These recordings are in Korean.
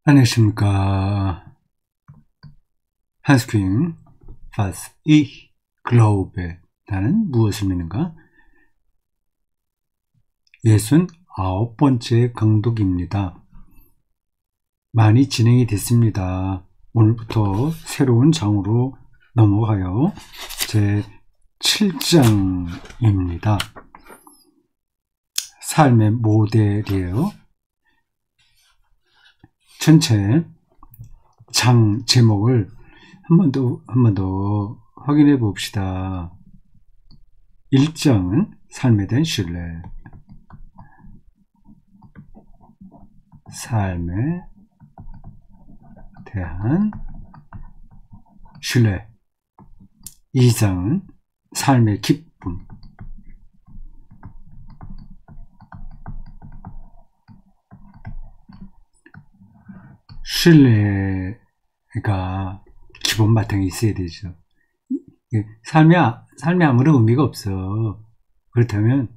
안녕하십니까. 한스크린 was ich glaube 나는 무엇을 믿는가? 69번째 강독입니다. 많이 진행이 됐습니다. 오늘부터 새로운 장으로 넘어가요. 제 7장입니다. 삶의 모델이에요. 전체 장 제목을 한 번 더 확인해 봅시다. 1장은 삶에 대한 신뢰. 삶에 대한 신뢰. 2장은 삶의 기쁨. 신뢰가 기본 바탕에 있어야 되죠. 삶에 아무런 의미가 없어. 그렇다면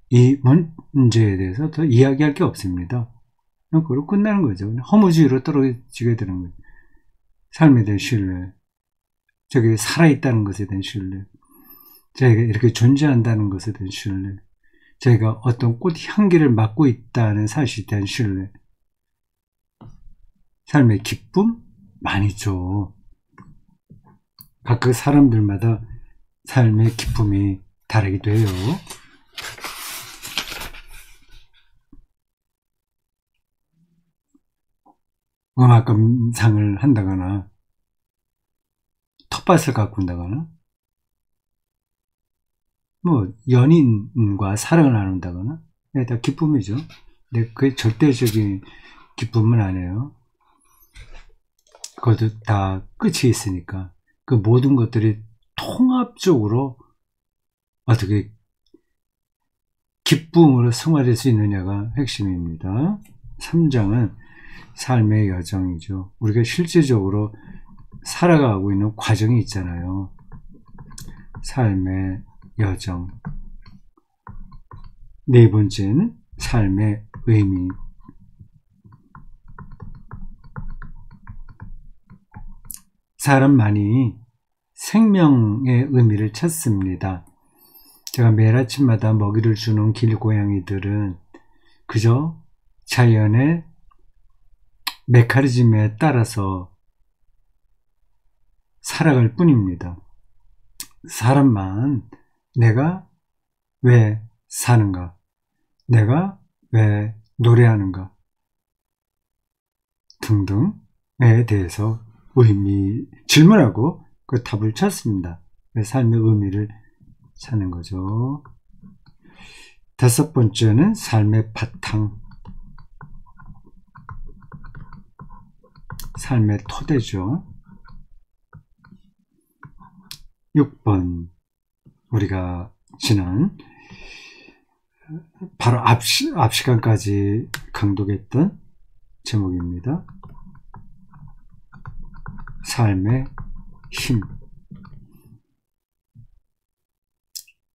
이 문제에 대해서 더 이야기할 게 없습니다. 그걸로 끝나는 거죠. 허무주의로 떨어지게 되는 거죠. 삶에 대한 신뢰, 저게 살아있다는 것에 대한 신뢰, 저희가 이렇게 존재한다는 것에 대한 신뢰, 저희가 어떤 꽃 향기를 맡고 있다는 사실에 대한 신뢰, 삶의 기쁨? 많이 줘. 각각 사람들마다 삶의 기쁨이 다르기도 해요. 음악 감상을 한다거나 텃밭을 가꾼다거나 뭐 연인과 사랑을 나눈다거나 다 기쁨이죠. 근데 그게 절대적인 기쁨은 아니에요. 그것도 다 끝이 있으니까 그 모든 것들이 통합적으로 어떻게 기쁨으로 승화될 수 있느냐가 핵심입니다. 3장은 삶의 여정이죠. 우리가 실제적으로 살아가고 있는 과정이 있잖아요. 삶의 여정. 네 번째는 삶의 의미. 사람만이 생명의 의미를 찾습니다. 제가 매일 아침마다 먹이를 주는 길고양이들은 그저 자연의 메커니즘에 따라서 살아갈 뿐입니다. 사람만 내가 왜 사는가? 내가 왜 노래하는가? 등등에 대해서 질문하고 그 답을 찾습니다. 삶의 의미를 찾는 거죠. 5번째는 삶의 바탕. 삶의 토대죠. 6번 우리가 지난 바로 앞 시간까지 강독했던 제목입니다. 삶의 힘.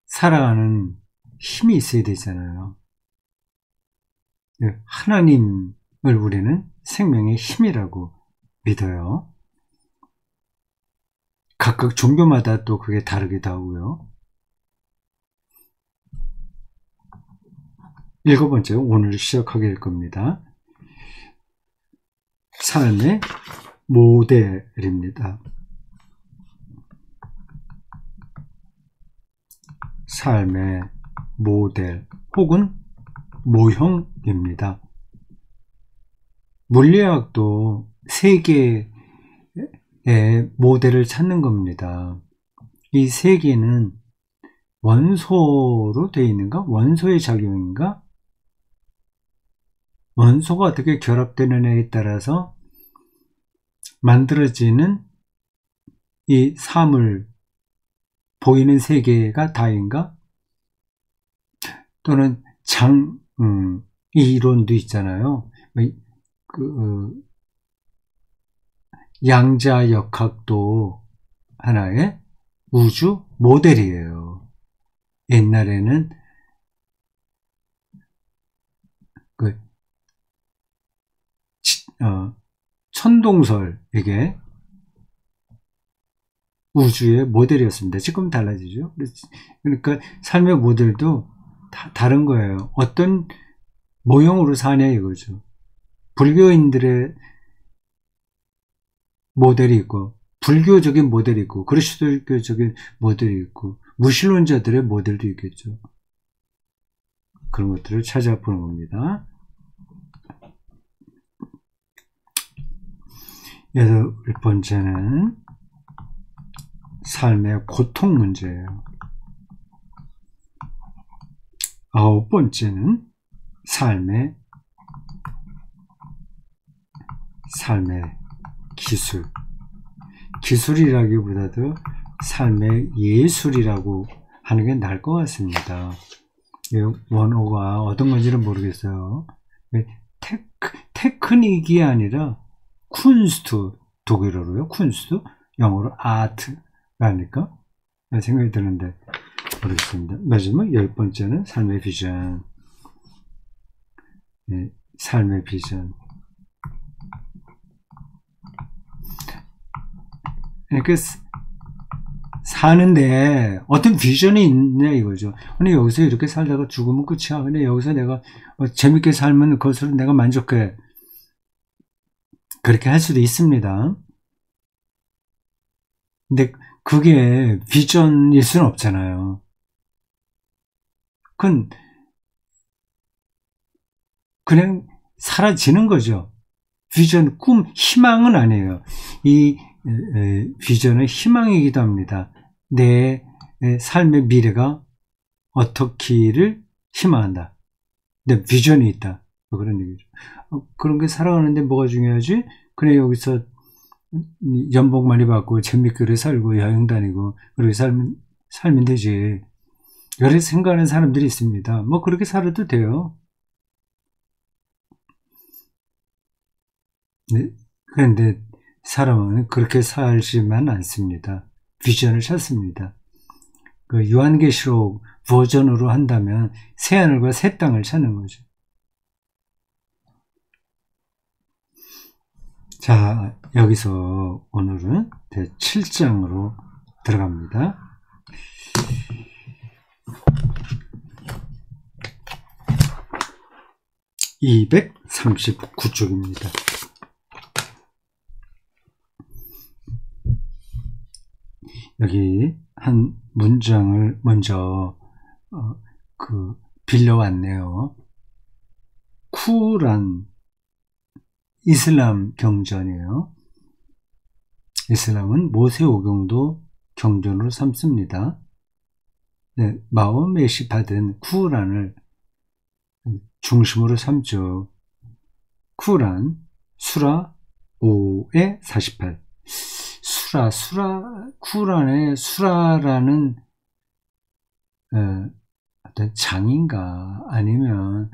살아가는 힘이 있어야 되잖아요. 하나님을 우리는 생명의 힘이라고 믿어요. 각각 종교마다 또 그게 다르기도 하고요. 7번째, 오늘 시작하게 될 겁니다. 삶의 모델입니다. 삶의 모델 혹은 모형입니다. 물리학도 세계의 모델을 찾는 겁니다. 이 세계는 원소로 되어 있는가? 원소의 작용인가? 원소가 어떻게 결합되느냐에 따라서 만들어지는 이 사물, 보이는 세계가 다인가? 또는 이 이론도 있잖아요. 양자역학도 하나의 우주 모델이에요. 옛날에는 천동설에게 우주의 모델이었습니다. 지금 달라지죠. 그러니까 삶의 모델도 다 다른 거예요. 어떤 모형으로 사냐 이거죠. 불교인들의 모델이 있고, 불교적인 모델이 있고, 그리스도교적인 모델이 있고, 무신론자들의 모델도 있겠죠. 그런 것들을 찾아보는 겁니다. 여덟 번째는 삶의 고통 문제예요. 아홉 번째는 삶의 기술. 기술이라기보다도 삶의 예술이라고 하는 게 나을 것 같습니다. 원어가 어떤 건지는 모르겠어요. 테크닉이 아니라 쿤스트, 독일어로요. 쿤스트, 영어로 아트라니까 생각이 드는데 모르겠습니다. 마지막 열 번째는 삶의 비전. 삶의 비전. 그러니까 사는데 어떤 비전이 있냐 이거죠. 근데 여기서 이렇게 살다가 죽으면 끝이야. 근데 여기서 내가 재밌게 살면 그것으로 내가 만족해. 그렇게 할 수도 있습니다. 근데 그게 비전일 수는 없잖아요. 그건 그냥 사라지는 거죠. 비전, 꿈, 희망은 아니에요. 이 비전은 희망이기도 합니다. 내 삶의 미래가 어떻기를 희망한다. 내 비전이 있다. 그런 얘기죠. 그런 게 살아가는데 뭐가 중요하지? 그냥 여기서 연봉 많이 받고 재밌게 살고 여행 다니고 그렇게 살면 되지. 여러 생각하는 사람들이 있습니다. 뭐 그렇게 살아도 돼요. 네. 그런데 사람은 그렇게 살지만 않습니다. 비전을 찾습니다. 그 요한계시록 버전으로 한다면 새하늘과 새 땅을 찾는 거죠. 자, 여기서 오늘은 제7장으로 들어갑니다. 239쪽입니다. 여기 한 문장을 먼저 빌려왔네요. 쿠란 이슬람 경전이에요. 이슬람은 모세오경도 경전으로 삼습니다. 네, 마호멧이 받은 쿠란을 중심으로 삼죠. 쿠란 수라 5에 48. 쿠란의 수라라는 어떤 장인가 아니면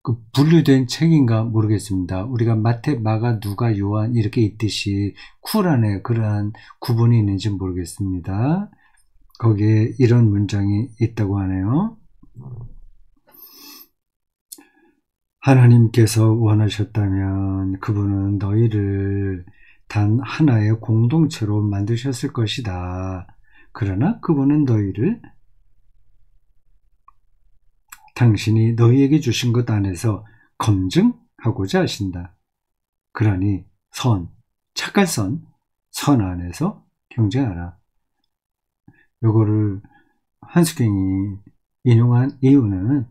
그 분류된 책인가 모르겠습니다. 우리가 마태, 마가, 누가, 요한 이렇게 있듯이 쿠란에 그러한 구분이 있는지 모르겠습니다. 거기에 이런 문장이 있다고 하네요. 하나님께서 원하셨다면 그분은 너희를 단 하나의 공동체로 만드셨을 것이다. 그러나 그분은 너희를 당신이 너희에게 주신 것 안에서 검증하고자 하신다. 그러니 착할 선 안에서 경쟁하라. 요거를 한수경이 인용한 이유는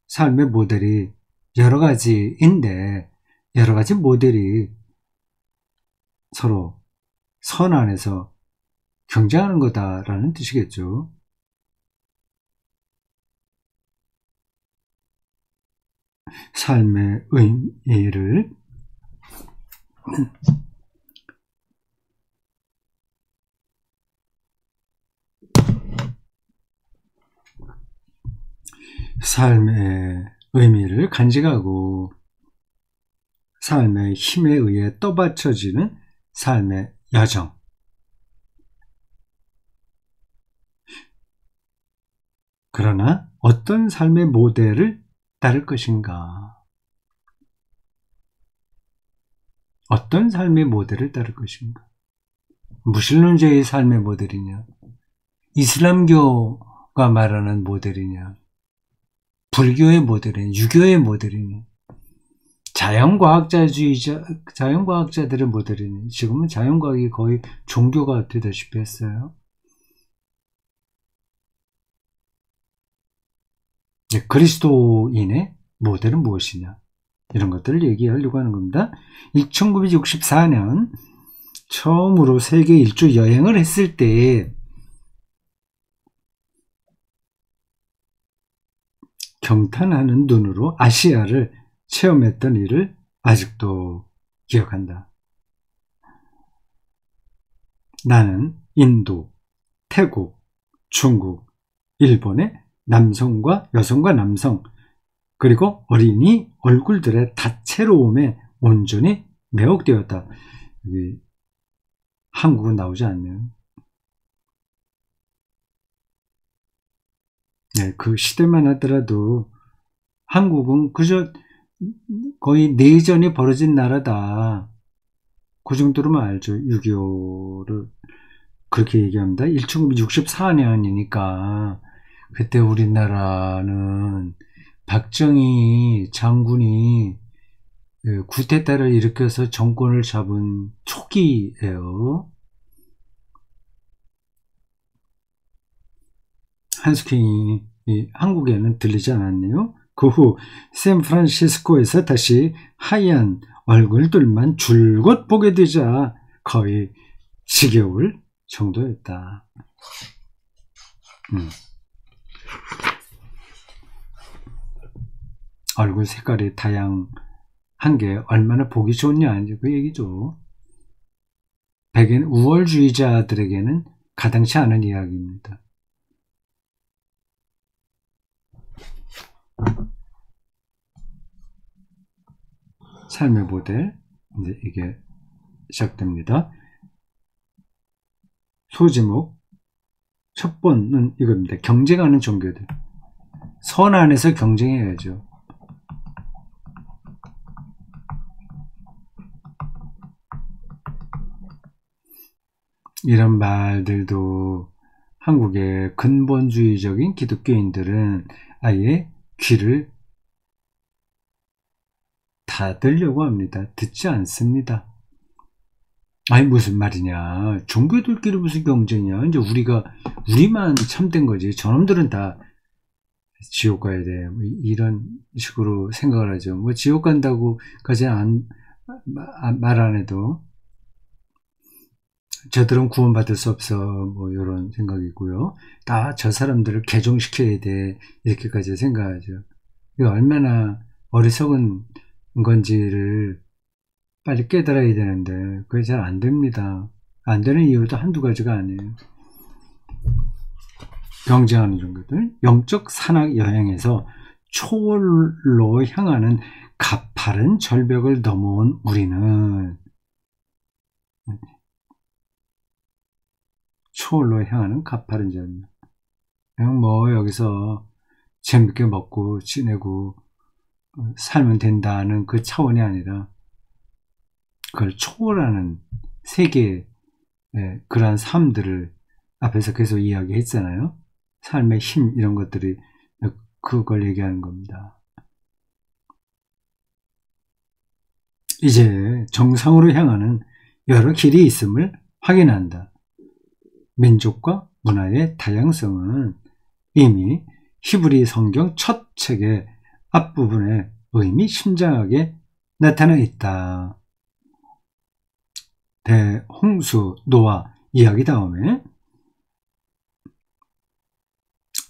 삶의 모델이 여러 가지인데 여러 가지 모델이 서로 선 안에서 경쟁하는 거다라는 뜻이겠죠. 삶의 의미를 간직하고 삶의 힘에 의해 떠받쳐지는 삶의 여정. 그러나 어떤 삶의 모델을 따를 것인가? 어떤 삶의 모델을 따를 것인가? 무신론자의 삶의 모델이냐? 이슬람교가 말하는 모델이냐? 불교의 모델이냐? 유교의 모델이냐? 자연과학자들의 모델이냐? 지금은 자연과학이 거의 종교가 되다시피 했어요. 그리스도인의 모델은 무엇이냐? 이런 것들을 얘기하려고 하는 겁니다. 1964년 처음으로 세계 일주 여행을 했을 때 경탄하는 눈으로 아시아를 체험했던 일을 아직도 기억한다. 나는 인도, 태국, 중국, 일본의 남성과 여성과 남성 그리고 어린이 얼굴들의 다채로움에 온전히 매혹되었다. 여기 한국은 나오지 않네요. 네, 그 시대만 하더라도 한국은 그저 거의 내전이 벌어진 나라다. 그 정도로만 알죠. 6.25를 그렇게 얘기합니다. 1964년이니까 그때 우리나라는 박정희 장군이 쿠데타를 일으켜서 정권을 잡은 초기예요. 한스킹이 한국에는 들리지 않았네요. 그 후 샌프란시스코에서 다시 하얀 얼굴들만 줄곧 보게 되자 거의 지겨울 정도였다. 얼굴 색깔이 다양한 게 얼마나 보기 좋냐 이제 그 얘기죠. 백인 우월주의자들에게는 가당치 않은 이야기입니다. 삶의 모델 이제 이게 시작됩니다. 소제목 첫 번은 이겁니다. 경쟁하는 종교들. 선 안에서 경쟁해야죠. 이런 말들도 한국의 근본주의적인 기독교인들은 아예 귀를 닫으려고 합니다. 듣지 않습니다. 아니 무슨 말이냐. 종교들끼리 무슨 경쟁이야. 이제 우리만 참된 거지. 저놈들은 다 지옥 가야 돼. 뭐 이런 식으로 생각을 하죠. 뭐 지옥 간다고까지 말 안 해도 저들은 구원받을 수 없어. 뭐 이런 생각이고요. 다 저 사람들을 개종시켜야 돼. 이렇게까지 생각하죠. 이거 얼마나 어리석은 건지를 빨리 깨달아야 되는데 그게 잘 안 됩니다. 안 되는 이유도 한두 가지가 아니에요. 경쟁하는 종교들, 영적 산악 여행에서 초월로 향하는 가파른 절벽을 넘어온 우리는 초월로 향하는 가파른 절벽. 그냥 뭐 여기서 재밌게 먹고 지내고 살면 된다는 그 차원이 아니라 그걸 초월하는 세계의 그러한 삶들을 앞에서 계속 이야기했잖아요. 삶의 힘 이런 것들이 그걸 얘기하는 겁니다. 이제 정상으로 향하는 여러 길이 있음을 확인한다. 민족과 문화의 다양성은 이미 히브리 성경 첫 책의 앞부분에 의미심장하게 나타나 있다. 대홍수 노아 이야기 다음에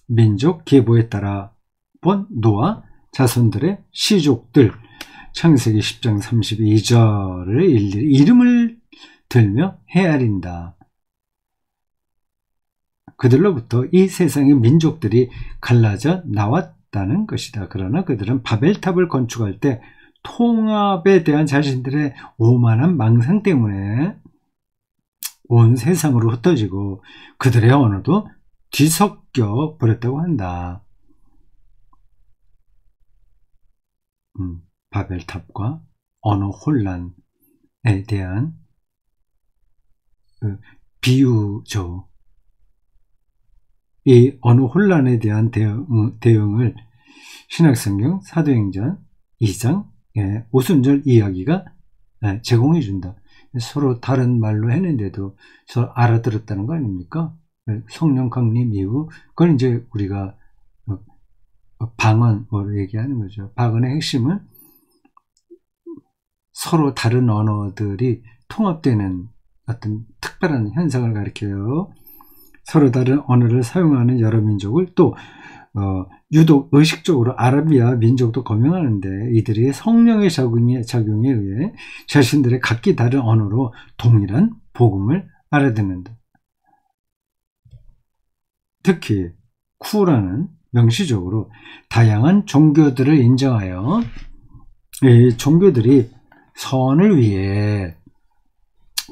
민족 계보에 따라 본 노아 자손들의 시족들 창세기 10장 32절을 일일이 이름을 들며 헤아린다. 그들로부터 이 세상의 민족들이 갈라져 나왔다는 것이다. 그러나 그들은 바벨탑을 건축할 때 통합에 대한 자신들의 오만한 망상 때문에 온 세상으로 흩어지고 그들의 언어도 뒤섞여 버렸다고 한다. 바벨탑과 언어 혼란 대한 비유죠. 이 어느 혼란에 대한 대응을 신약성경 사도행전 2장 오순절 이야기가 제공해 준다. 서로 다른 말로 했는데도 서로 알아들었다는 거 아닙니까? 성령 강림 이후 그건 이제 우리가 방언으로 얘기하는 거죠. 방언의 핵심은 서로 다른 언어들이 통합되는 어떤 특별한 현상을 가리켜요. 서로 다른 언어를 사용하는 여러 민족을 또 유독 의식적으로 아라비아 민족도 거명하는데 이들이 성령의 작용에 의해 자신들의 각기 다른 언어로 동일한 복음을 알아듣는다. 특히 쿠라는 명시적으로 다양한 종교들을 인정하여 이 종교들이 선을 위해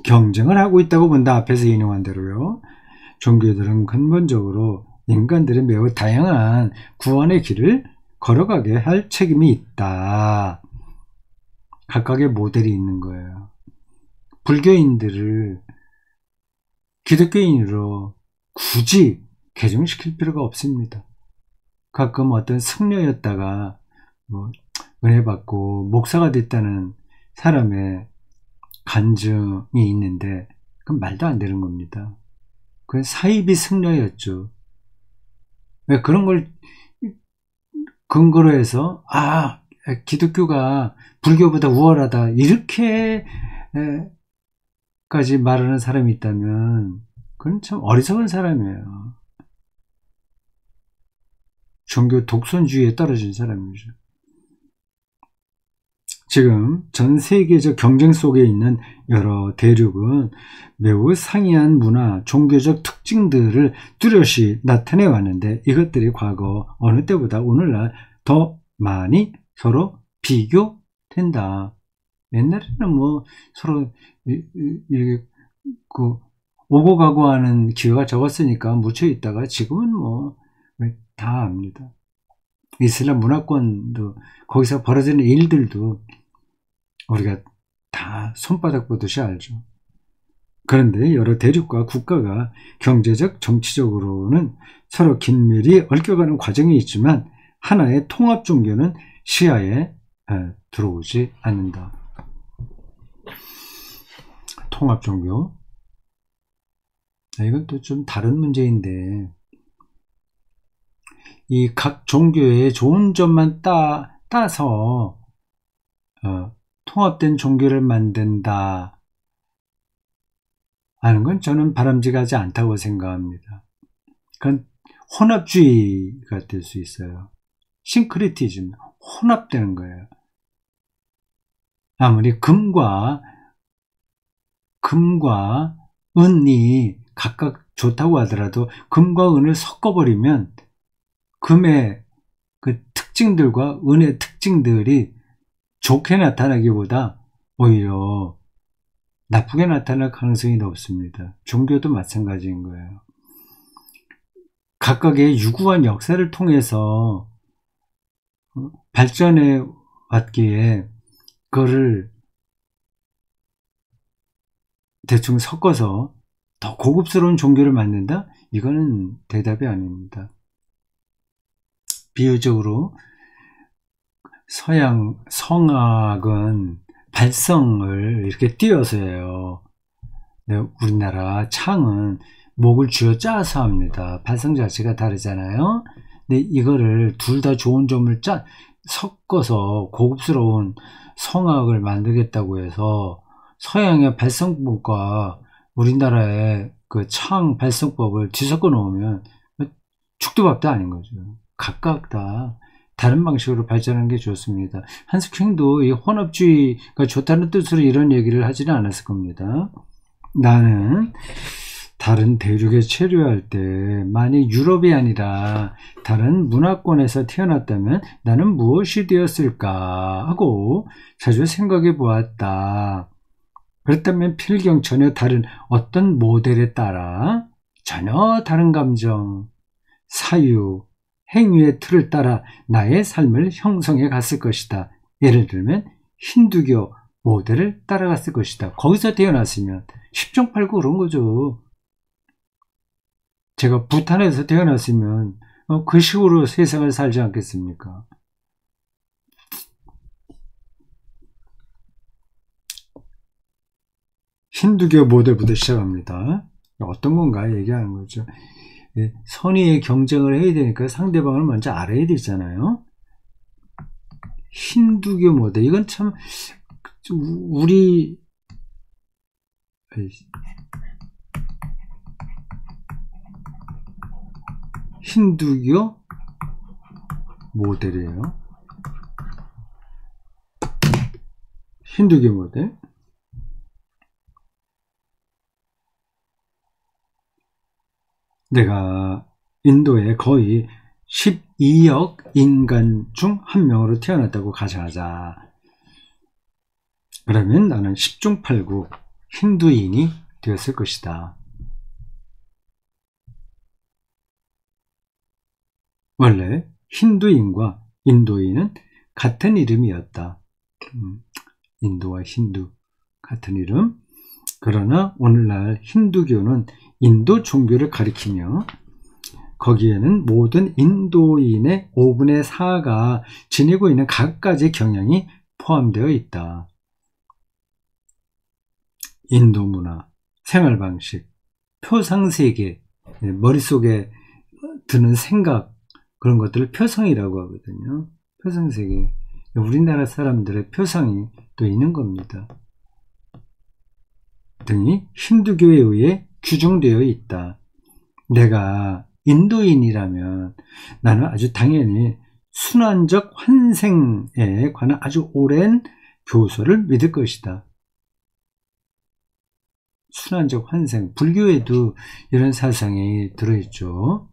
경쟁을 하고 있다고 본다. 앞에서 인용한 대로요. 종교들은 근본적으로 인간들의 매우 다양한 구원의 길을 걸어가게 할 책임이 있다. 각각의 모델이 있는 거예요. 불교인들을 기독교인으로 굳이 개종시킬 필요가 없습니다. 가끔 어떤 승려였다가 은혜 받고 목사가 됐다는 사람의 간증이 있는데 그건 말도 안 되는 겁니다. 그건 사이비 승려였죠. 왜 그런 걸 근거로 해서 기독교가 불교보다 우월하다 이렇게까지 말하는 사람이 있다면 그건 참 어리석은 사람이에요. 종교 독선주의에 떨어진 사람이죠. 지금 전 세계적 경쟁 속에 있는 여러 대륙은 매우 상이한 문화, 종교적 특징들을 뚜렷이 나타내 왔는데 이것들이 과거 어느 때보다 오늘날 더 많이 서로 비교된다. 옛날에는 서로 오고 가고 하는 기회가 적었으니까 묻혀 있다가 지금은 다 압니다. 이슬람 문화권도 거기서 벌어지는 일들도 우리가 다 손바닥 보듯이 알죠. 그런데 여러 대륙과 국가가 경제적, 정치적으로는 서로 긴밀히 얽혀가는 과정이 있지만 하나의 통합 종교는 시야에 들어오지 않는다. 통합 종교. 이건 또 좀 다른 문제인데 이 각 종교의 좋은 점만 따서 통합된 종교를 만든다 하는 건 저는 바람직하지 않다고 생각합니다. 그건 혼합주의가 될 수 있어요. 싱크리티즘, 혼합되는 거예요. 아무리 금과 은이 각각 좋다고 하더라도 금과 은을 섞어버리면 금의 그 특징들과 은의 특징들이 좋게 나타나기보다 오히려 나쁘게 나타날 가능성이 높습니다. 종교도 마찬가지인 거예요. 각각의 유구한 역사를 통해서 발전해 왔기에 그거를 대충 섞어서 더 고급스러운 종교를 만든다? 이거는 대답이 아닙니다. 비유적으로 서양 성악은 발성을 이렇게 띄어서 해요. 우리나라 창은 목을 쥐어 짜서 합니다. 발성 자체가 다르잖아요. 근데 이거를 둘 다 좋은 점을 섞어서 고급스러운 성악을 만들겠다고 해서 서양의 발성법과 우리나라의 그 창 발성법을 뒤섞어 놓으면 죽도 밥도 아닌 거죠. 각각 다 다른 방식으로 발전하는 게 좋습니다. 한스킹도 이 혼합주의가 좋다는 뜻으로 이런 얘기를 하지는 않았을 겁니다. 나는 다른 대륙에 체류할 때 만약 유럽이 아니라 다른 문화권에서 태어났다면 나는 무엇이 되었을까 하고 자주 생각해 보았다. 그렇다면 필경 전혀 다른 어떤 모델에 따라 전혀 다른 감정, 사유, 행위의 틀을 따라 나의 삶을 형성해 갔을 것이다. 예를 들면 힌두교, 모델을 따라갔을 것이다. 거기서 태어났으면 10중 8구 그런 거죠. 제가 부탄에서 태어났으면 그 식으로 세상을 살지 않겠습니까? 힌두교 모델부터 시작합니다. 어떤 건가 얘기하는 거죠. 선의의 경쟁을 해야 되니까 상대방을 먼저 알아야 되잖아요. 힌두교 모델, 이건 참 우리 힌두교 모델이에요. 힌두교 모델. 내가 인도에 거의 12억 인간 중 한 명으로 태어났다고 가정하자. 그러면 나는 10중 8구 힌두인이 되었을 것이다. 원래 힌두인과 인도인은 같은 이름이었다. 인도와 힌두 같은 이름. 그러나 오늘날 힌두교는 인도 종교를 가리키며 거기에는 모든 인도인의 5분의 4가 지니고 있는 각가지 경향이 포함되어 있다. 인도 문화, 생활방식, 표상세계, 머릿속에 드는 생각, 그런 것들을 표상이라고 하거든요. 표상세계. 우리나라 사람들의 표상이 또 있는 겁니다. 등이 힌두교에 의해 규정되어 있다. 내가 인도인이라면 나는 아주 당연히 순환적 환생에 관한 아주 오랜 교서를 믿을 것이다. 순환적 환생, 불교에도 이런 사상이 들어있죠.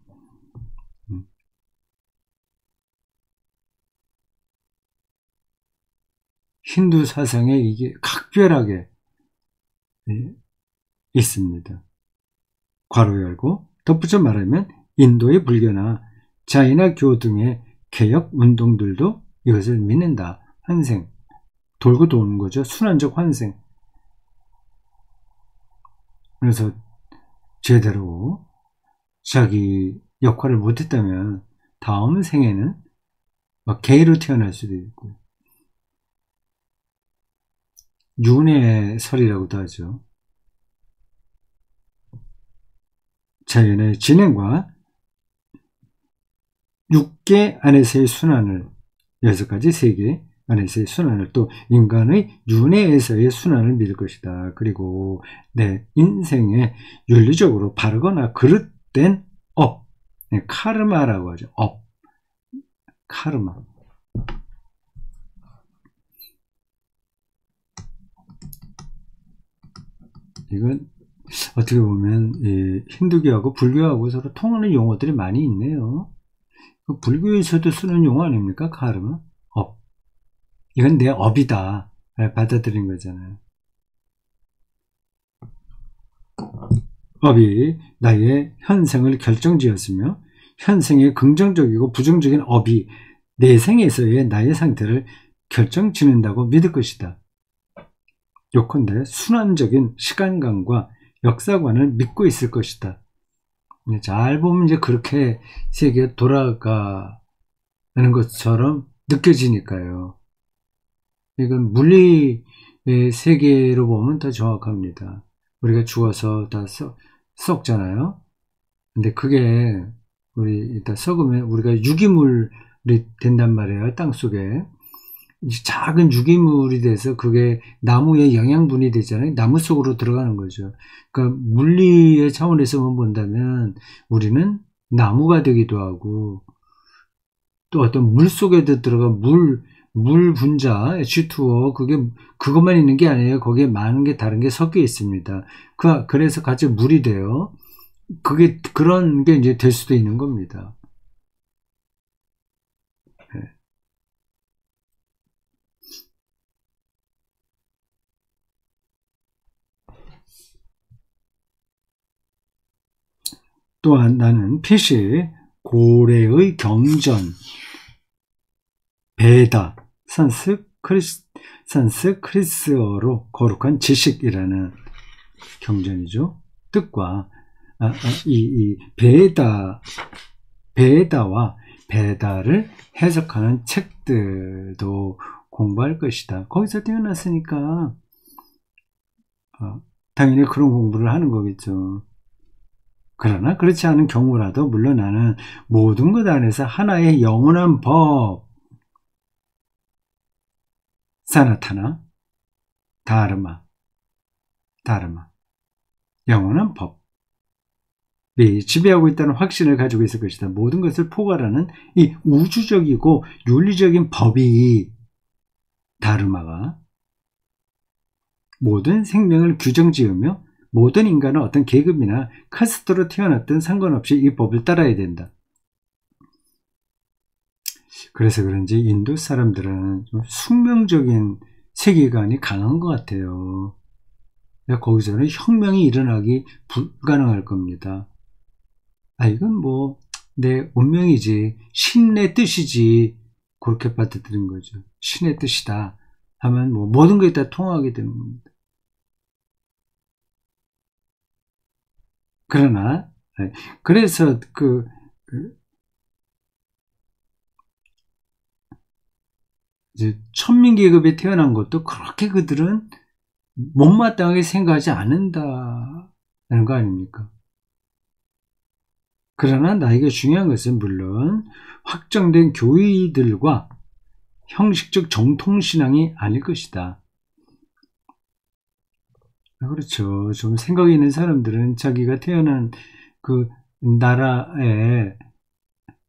힌두 사상에 이게 각별하게 있습니다. 괄호 열고 덧붙여 말하면 인도의 불교나 자이나교 등의 개혁 운동들도 이것을 믿는다. 환생, 돌고 도는 거죠. 순환적 환생. 그래서 제대로 자기 역할을 못했다면 다음 생에는 개로 태어날 수도 있고, 윤회설이라고도 하죠. 자연의 진행과 6개 안에서의 순환을, 6가지 세계 안에서의 순환을, 또 인간의 윤회에서의 순환을 믿을 것이다. 그리고 내 인생에 윤리적으로 바르거나 그릇된 업, 카르마라고 하죠. 업, 카르마. 이건 어떻게 보면 힌두교하고 불교하고 서로 통하는 용어들이 많이 있네요. 불교에서도 쓰는 용어 아닙니까? 카르마? 업. 이건 내 업이다. 받아들인 거잖아요. 업이 나의 현생을 결정지었으며 현생의 긍정적이고 부정적인 업이 내 생에서의 나의 상태를 결정짓는다고 믿을 것이다. 요컨대 순환적인 시간관과 역사관을 믿고 있을 것이다. 잘 보면 이제 그렇게 세계가 돌아가는 것처럼 느껴지니까요. 이건 물리의 세계로 보면 더 정확합니다. 우리가 죽어서 다 썩잖아요. 근데 그게 우리 일단 썩으면 우리가 유기물이 된단 말이에요. 땅속에. 작은 유기물이 돼서 그게 나무의 영양분이 되잖아요. 나무 속으로 들어가는 거죠. 그러니까 물리의 차원에서만 본다면 우리는 나무가 되기도 하고, 또 어떤 물 속에도 들어간 물 분자 H2O, 그것만 있는 게 아니에요. 거기에 많은 게 다른 게 섞여 있습니다. 그래서 같이 물이 돼요. 그런 게 이제 될 수도 있는 겁니다. 또한 나는 필시 고래의 경전, 베다, 산스크리트 크리스찬스 크리스어로 거룩한 지식이라는 경전이죠. 뜻과 이 베다와 베다를 해석하는 책들도 공부할 것이다. 거기서 태어났으니까 당연히 그런 공부를 하는 거겠죠. 그러나 그렇지 않은 경우라도 물론 나는 모든 것 안에서 하나의 영원한 법, 사나타나, 다르마, 영원한 법이 지배하고 있다는 확신을 가지고 있을 것이다. 모든 것을 포괄하는 이 우주적이고 윤리적인 법이 다르마가 모든 생명을 규정지으며 모든 인간은 어떤 계급이나 카스트로 태어났든 상관없이 이 법을 따라야 된다. 그래서 그런지 인도 사람들은 좀 숙명적인 세계관이 강한 것 같아요. 거기서는 혁명이 일어나기 불가능할 겁니다. 이건 뭐 내 운명이지, 신의 뜻이지, 그렇게 받아들인 거죠. 신의 뜻이다 하면 뭐 모든 게 다 통하게 되는 겁니다. 그러나 그래서 이제 천민계급에 태어난 것도 그렇게 그들은 못마땅하게 생각하지 않는다는 거 아닙니까? 그러나 나에게 중요한 것은 물론 확정된 교의들과 형식적 정통신앙이 아닐 것이다. 그렇죠. 좀 생각이 있는 사람들은 자기가 태어난 그 나라의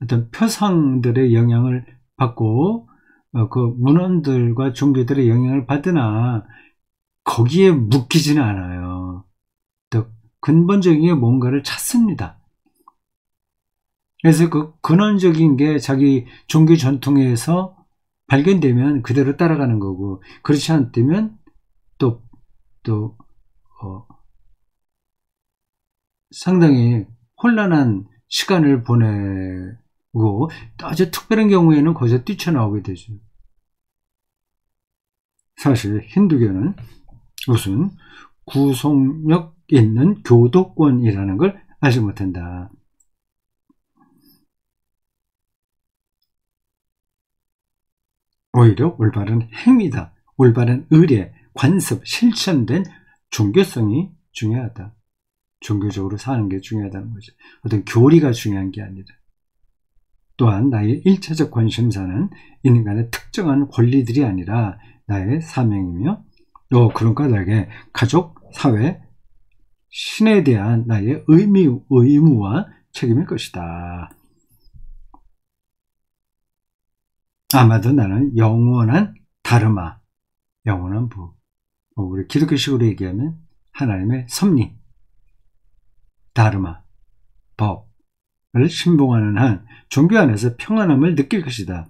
어떤 표상들의 영향을 받고 그 문헌들과 종교들의 영향을 받으나 거기에 묶이지는 않아요. 또 근본적인 뭔가를 찾습니다. 그래서 그 근원적인 게 자기 종교 전통에서 발견되면 그대로 따라가는 거고, 그렇지 않다면 또 상당히 혼란한 시간을 보내고 아주 특별한 경우에는 거기서 뛰쳐나오게 되죠. 사실 힌두교는 무슨 구속력 있는 교도권이라는 걸 알지 못한다. 오히려 올바른 행위다. 올바른 의례, 관습, 실천된 종교성이 중요하다. 종교적으로 사는 게 중요하다는 거죠. 어떤 교리가 중요한 게 아니라. 또한 나의 1차적 관심사는 인간의 특정한 권리들이 아니라 나의 사명이며 그러니까 나에게 가족, 사회, 신에 대한 나의 의무와 책임일 것이다. 아마도 나는 영원한 다르마, 영원한 부, 우리 기독교식으로 얘기하면 하나님의 섭리, 다르마, 법을 신봉하는 한 종교 안에서 평안함을 느낄 것이다.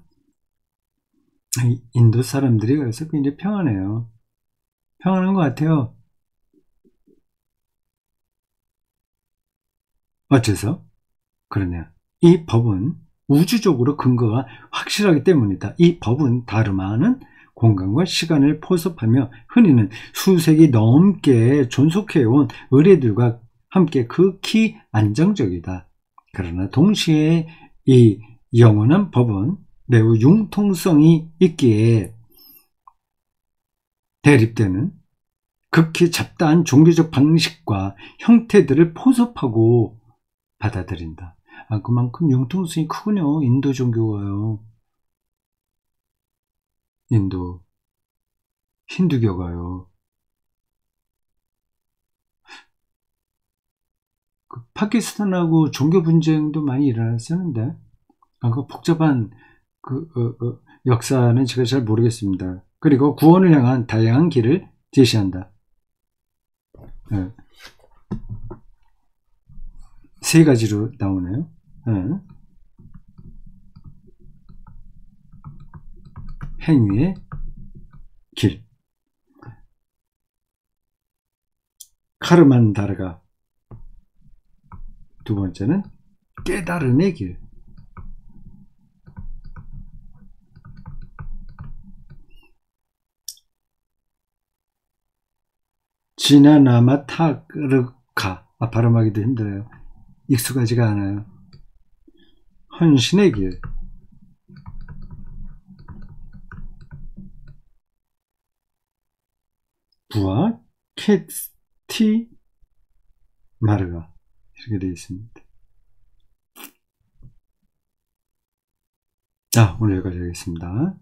인도 사람들이 그래서 굉장히 평안해요. 평안한 것 같아요. 어째서 그러냐? 이 법은 우주적으로 근거가 확실하기 때문이다. 이 법은 다르마는 공간과 시간을 포섭하며 흔히는 수세기 넘게 존속해온 의례들과 함께 극히 안정적이다. 그러나 동시에 이 영원한 법은 매우 융통성이 있기에 대립되는 극히 잡다한 종교적 방식과 형태들을 포섭하고 받아들인다. 그만큼 융통성이 크군요. 인도 종교가요. 인도 힌두교가요. 파키스탄하고 종교 분쟁도 많이 일어났었는데 그 복잡한 역사는 제가 잘 모르겠습니다. 그리고 구원을 향한 다양한 길을 제시한다. 네. 세 가지로 나오네요. 네. 행위의 길, 카르만다르가. 두 번째는 깨달음의 길. 지나나마타르카. 발음하기도 힘들어요. 익숙하지가 않아요. 헌신의 길. 부와 캐티 마르가 이렇게 되어 있습니다. 오늘 여기까지 하겠습니다.